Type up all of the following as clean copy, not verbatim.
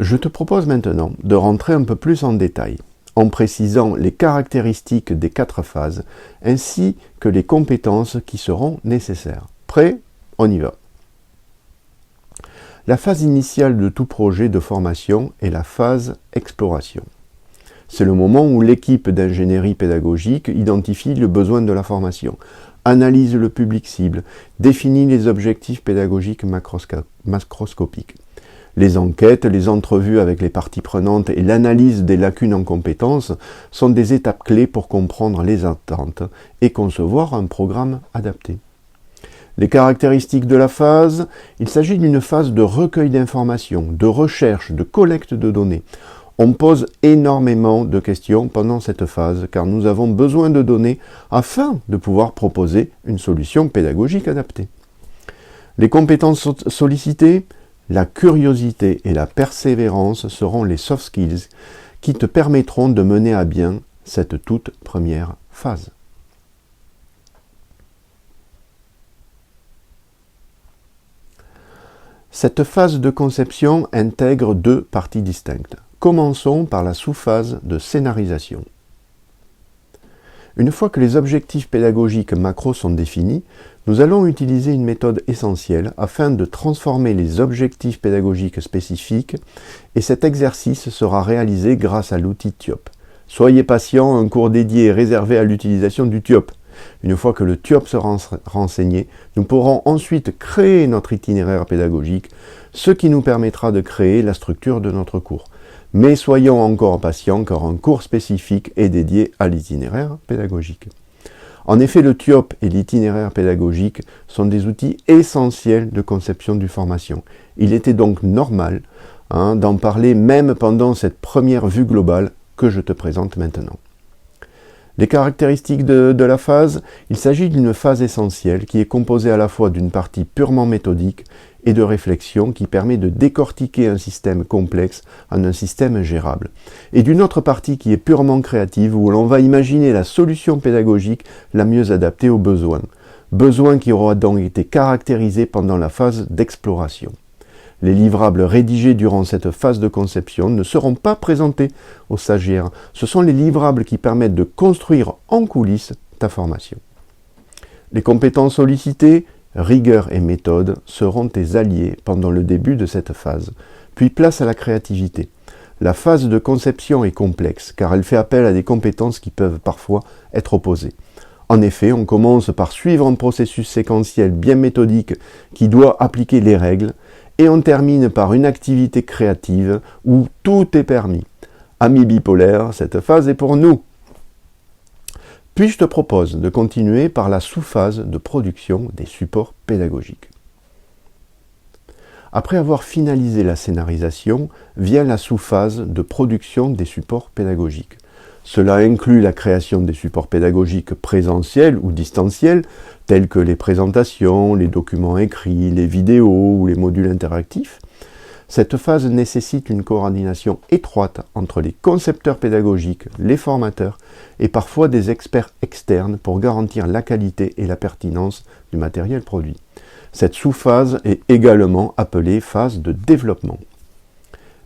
Je te propose maintenant de rentrer un peu plus en détail, en précisant les caractéristiques des 4 phases, ainsi que les compétences qui seront nécessaires. Prêt? On y va. La phase initiale de tout projet de formation est la phase exploration. C'est le moment où l'équipe d'ingénierie pédagogique identifie le besoin de la formation, analyse le public cible, définit les objectifs pédagogiques macroscopiques. Les enquêtes, les entrevues avec les parties prenantes et l'analyse des lacunes en compétences sont des étapes clés pour comprendre les attentes et concevoir un programme adapté. Les caractéristiques de la phase, il s'agit d'une phase de recueil d'informations, de recherche, de collecte de données. On pose énormément de questions pendant cette phase car nous avons besoin de données afin de pouvoir proposer une solution pédagogique adaptée. Les compétences sollicitées, la curiosité et la persévérance seront les soft skills qui te permettront de mener à bien cette toute première phase. Cette phase de conception intègre 2 parties distinctes. Commençons par la sous-phase de scénarisation. Une fois que les objectifs pédagogiques macro sont définis, nous allons utiliser une méthode essentielle afin de transformer les objectifs pédagogiques spécifiques et cet exercice sera réalisé grâce à l'outil TIOP. Soyez patient, un cours dédié est réservé à l'utilisation du TIOP. Une fois que le TIOP sera renseigné, nous pourrons ensuite créer notre itinéraire pédagogique, ce qui nous permettra de créer la structure de notre cours. Mais soyons encore patients car un cours spécifique est dédié à l'itinéraire pédagogique. En effet, le TIOP et l'itinéraire pédagogique sont des outils essentiels de conception du formation. Il était donc normal d'en parler même pendant cette première vue globale que je te présente maintenant. Les caractéristiques de la phase, il s'agit d'une phase essentielle qui est composée à la fois d'une partie purement méthodique et de réflexion qui permet de décortiquer un système complexe en un système gérable, et d'une autre partie qui est purement créative où l'on va imaginer la solution pédagogique la mieux adaptée aux besoins qui aura donc été caractérisé pendant la phase d'exploration. Les livrables rédigés durant cette phase de conception ne seront pas présentés aux stagiaires. Ce sont les livrables qui permettent de construire en coulisses ta formation. Les compétences sollicitées, rigueur et méthode seront tes alliés pendant le début de cette phase. Puis place à la créativité. La phase de conception est complexe car elle fait appel à des compétences qui peuvent parfois être opposées. En effet, on commence par suivre un processus séquentiel bien méthodique qui doit appliquer les règles et on termine par une activité créative où tout est permis. Amis bipolaires, cette phase est pour nous. Puis je te propose de continuer par la sous-phase de production des supports pédagogiques. Après avoir finalisé la scénarisation, vient la sous-phase de production des supports pédagogiques. Cela inclut la création des supports pédagogiques présentiels ou distanciels, tels que les présentations, les documents écrits, les vidéos ou les modules interactifs. Cette phase nécessite une coordination étroite entre les concepteurs pédagogiques, les formateurs et parfois des experts externes pour garantir la qualité et la pertinence du matériel produit. Cette sous-phase est également appelée phase de développement.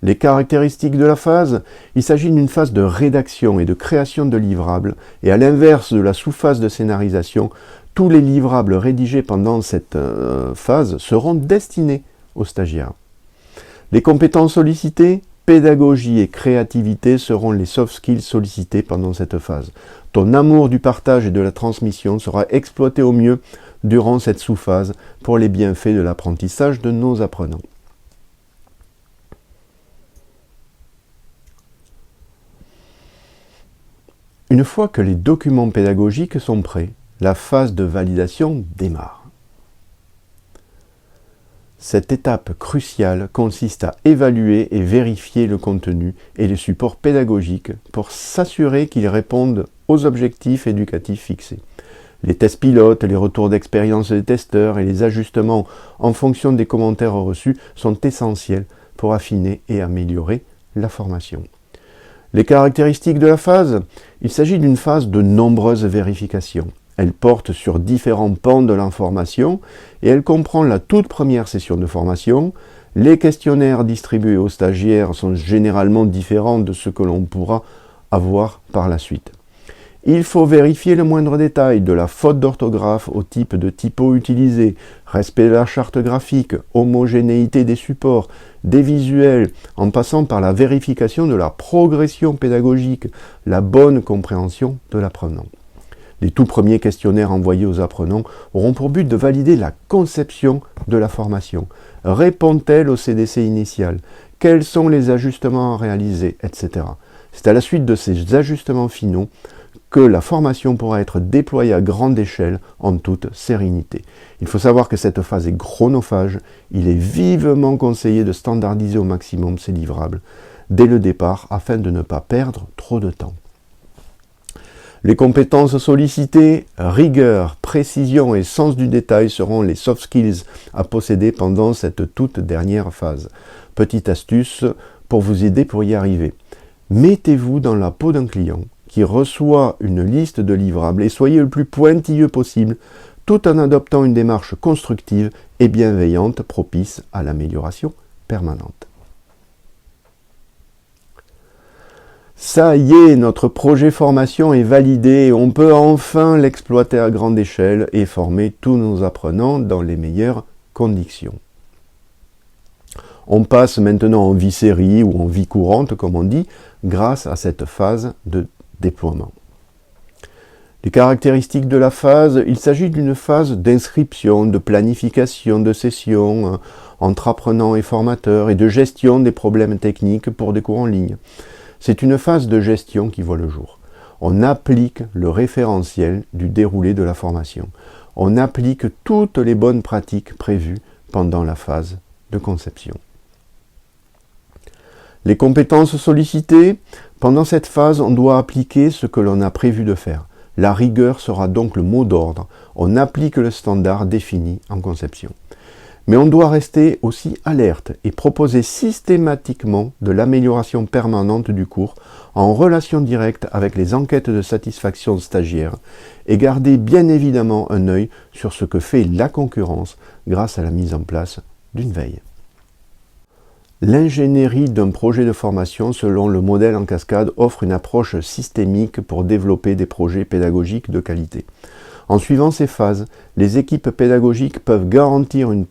Les caractéristiques de la phase, il s'agit d'une phase de rédaction et de création de livrables, et à l'inverse de la sous-phase de scénarisation, tous les livrables rédigés pendant cette phase seront destinés aux stagiaires. Les compétences sollicitées, pédagogie et créativité seront les soft skills sollicités pendant cette phase. Ton amour du partage et de la transmission sera exploité au mieux durant cette sous-phase pour les bienfaits de l'apprentissage de nos apprenants. Une fois que les documents pédagogiques sont prêts, la phase de validation démarre. Cette étape cruciale consiste à évaluer et vérifier le contenu et les supports pédagogiques pour s'assurer qu'ils répondent aux objectifs éducatifs fixés. Les tests pilotes, les retours d'expérience des testeurs et les ajustements en fonction des commentaires reçus sont essentiels pour affiner et améliorer la formation. Les caractéristiques de la phase, il s'agit d'une phase de nombreuses vérifications. Elle porte sur différents pans de l'information et elle comprend la toute première session de formation, Les questionnaires distribués aux stagiaires sont généralement différents de ce que l'on pourra avoir par la suite. Il faut vérifier le moindre détail, de la faute d'orthographe au type de typo utilisé, respect de la charte graphique, homogénéité des supports, des visuels, en passant par la vérification de la progression pédagogique, la bonne compréhension de l'apprenant. Les tout premiers questionnaires envoyés aux apprenants auront pour but de valider la conception de la formation. Répond-elle au CDC initial? Quels sont les ajustements à réaliser, etc. C'est à la suite de ces ajustements finaux que la formation pourra être déployée à grande échelle en toute sérénité. Il faut savoir que cette phase est chronophage. Il est vivement conseillé de standardiser au maximum ces livrables dès le départ afin de ne pas perdre trop de temps. Les compétences sollicitées, rigueur, précision et sens du détail seront les soft skills à posséder pendant cette toute dernière phase. Petite astuce pour vous aider pour y arriver. Mettez-vous dans la peau d'un client qui reçoit une liste de livrables et soyez le plus pointilleux possible tout en adoptant une démarche constructive et bienveillante propice à l'amélioration permanente. Ça y est, notre projet formation est validé et on peut enfin l'exploiter à grande échelle et former tous nos apprenants dans les meilleures conditions. On passe maintenant en vie série ou en vie courante, comme on dit, grâce à cette phase de déploiement. Les caractéristiques de la phase, il s'agit d'une phase d'inscription, de planification de sessions entre apprenants et formateurs et de gestion des problèmes techniques pour des cours en ligne. C'est une phase de gestion qui voit le jour. On applique le référentiel du déroulé de la formation. On applique toutes les bonnes pratiques prévues pendant la phase de conception. Les compétences sollicitées, pendant cette phase, on doit appliquer ce que l'on a prévu de faire. La rigueur sera donc le mot d'ordre. On applique le standard défini en conception. Mais on doit rester aussi alerte et proposer systématiquement de l'amélioration permanente du cours en relation directe avec les enquêtes de satisfaction stagiaires et garder bien évidemment un œil sur ce que fait la concurrence grâce à la mise en place d'une veille. L'ingénierie d'un projet de formation selon le modèle en cascade offre une approche systémique pour développer des projets pédagogiques de qualité. En suivant ces phases, les équipes pédagogiques peuvent garantir une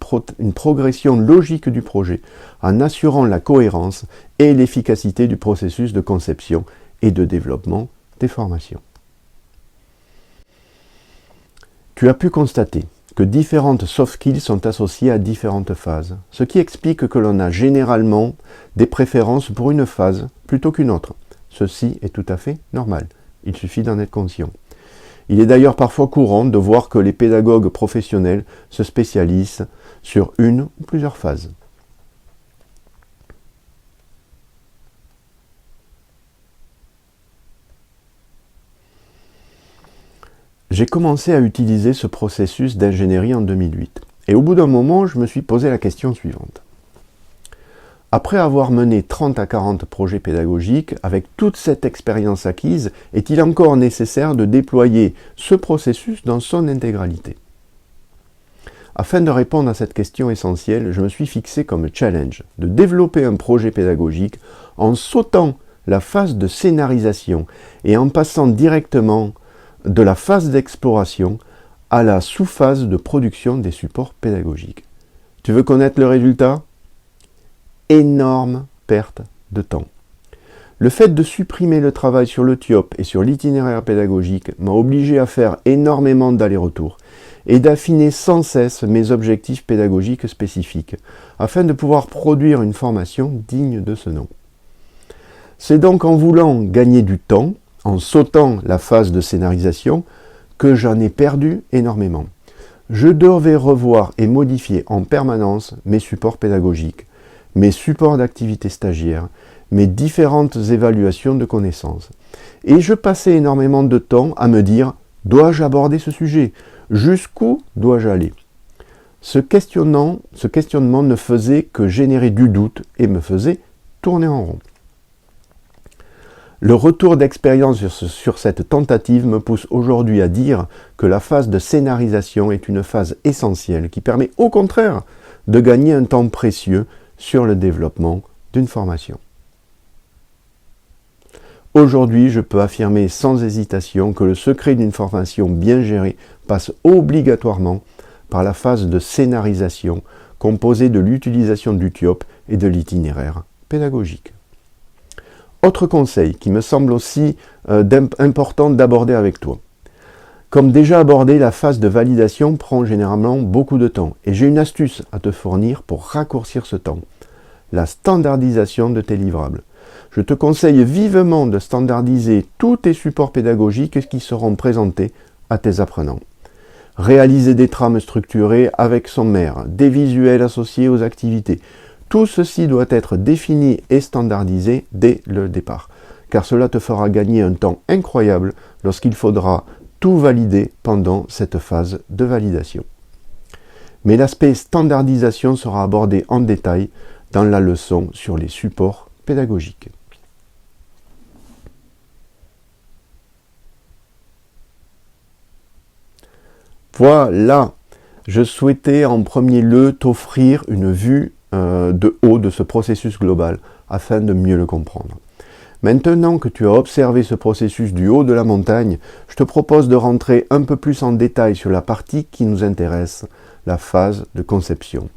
progression logique du projet en assurant la cohérence et l'efficacité du processus de conception et de développement des formations. Tu as pu constater que différentes soft skills sont associées à différentes phases, ce qui explique que l'on a généralement des préférences pour une phase plutôt qu'une autre. Ceci est tout à fait normal, il suffit d'en être conscient. Il est d'ailleurs parfois courant de voir que les pédagogues professionnels se spécialisent sur une ou plusieurs phases. J'ai commencé à utiliser ce processus d'ingénierie en 2008. Et au bout d'un moment, je me suis posé la question suivante. Après avoir mené 30 à 40 projets pédagogiques, avec toute cette expérience acquise, est-il encore nécessaire de déployer ce processus dans son intégralité? Afin de répondre à cette question essentielle, je me suis fixé comme challenge de développer un projet pédagogique en sautant la phase de scénarisation et en passant directement de la phase d'exploration à la sous-phase de production des supports pédagogiques. Tu veux connaître le résultat? Énorme perte de temps. Le fait de supprimer le travail sur le TIOP et sur l'itinéraire pédagogique m'a obligé à faire énormément d'allers-retours et d'affiner sans cesse mes objectifs pédagogiques spécifiques afin de pouvoir produire une formation digne de ce nom. C'est donc en voulant gagner du temps, en sautant la phase de scénarisation, que j'en ai perdu énormément. Je devais revoir et modifier en permanence mes supports pédagogiques, mes supports d'activité stagiaire, mes différentes évaluations de connaissances. Et je passais énormément de temps à me dire « Dois-je aborder ce sujet? Jusqu'où dois-je aller ?» Ce questionnement ne faisait que générer du doute et me faisait tourner en rond. Le retour d'expérience sur cette tentative me pousse aujourd'hui à dire que la phase de scénarisation est une phase essentielle qui permet au contraire de gagner un temps précieux sur le développement d'une formation. Aujourd'hui, je peux affirmer sans hésitation que le secret d'une formation bien gérée passe obligatoirement par la phase de scénarisation composée de l'utilisation du TIOP et de l'itinéraire pédagogique. Autre conseil qui me semble aussi important d'aborder avec toi. Comme déjà abordé, la phase de validation prend généralement beaucoup de temps et j'ai une astuce à te fournir pour raccourcir ce temps. La standardisation de tes livrables. Je te conseille vivement de standardiser tous tes supports pédagogiques qui seront présentés à tes apprenants. Réaliser des trames structurées avec son maire, des visuels associés aux activités. Tout ceci doit être défini et standardisé dès le départ, car cela te fera gagner un temps incroyable lorsqu'il faudra tout valider pendant cette phase de validation. Mais l'aspect standardisation sera abordé en détail dans la leçon sur les supports pédagogiques. Voilà, je souhaitais en premier lieu t'offrir une vue de haut de ce processus global afin de mieux le comprendre. Maintenant que tu as observé ce processus du haut de la montagne, je te propose de rentrer un peu plus en détail sur la partie qui nous intéresse, la phase de conception.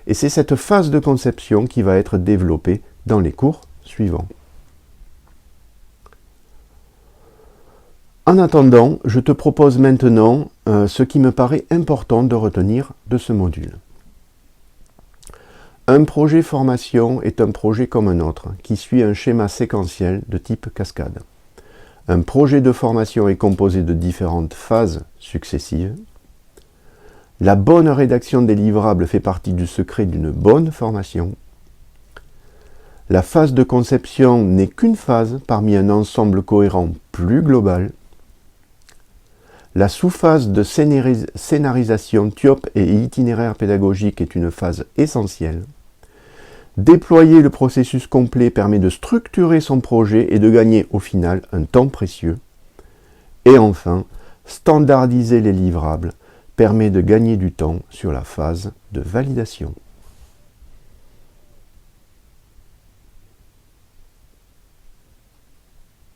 Et c'est cette phase de conception qui va être développée dans les cours suivants. En attendant, je te propose maintenant ce qui me paraît important de retenir de ce module. Un projet formation est un projet comme un autre, qui suit un schéma séquentiel de type cascade. Un projet de formation est composé de différentes phases successives. La bonne rédaction des livrables fait partie du secret d'une bonne formation. La phase de conception n'est qu'une phase parmi un ensemble cohérent plus global. La sous-phase de scénarisation TIOP et itinéraire pédagogique est une phase essentielle. Déployer le processus complet permet de structurer son projet et de gagner au final un temps précieux. Et enfin, standardiser les livrables permet de gagner du temps sur la phase de validation.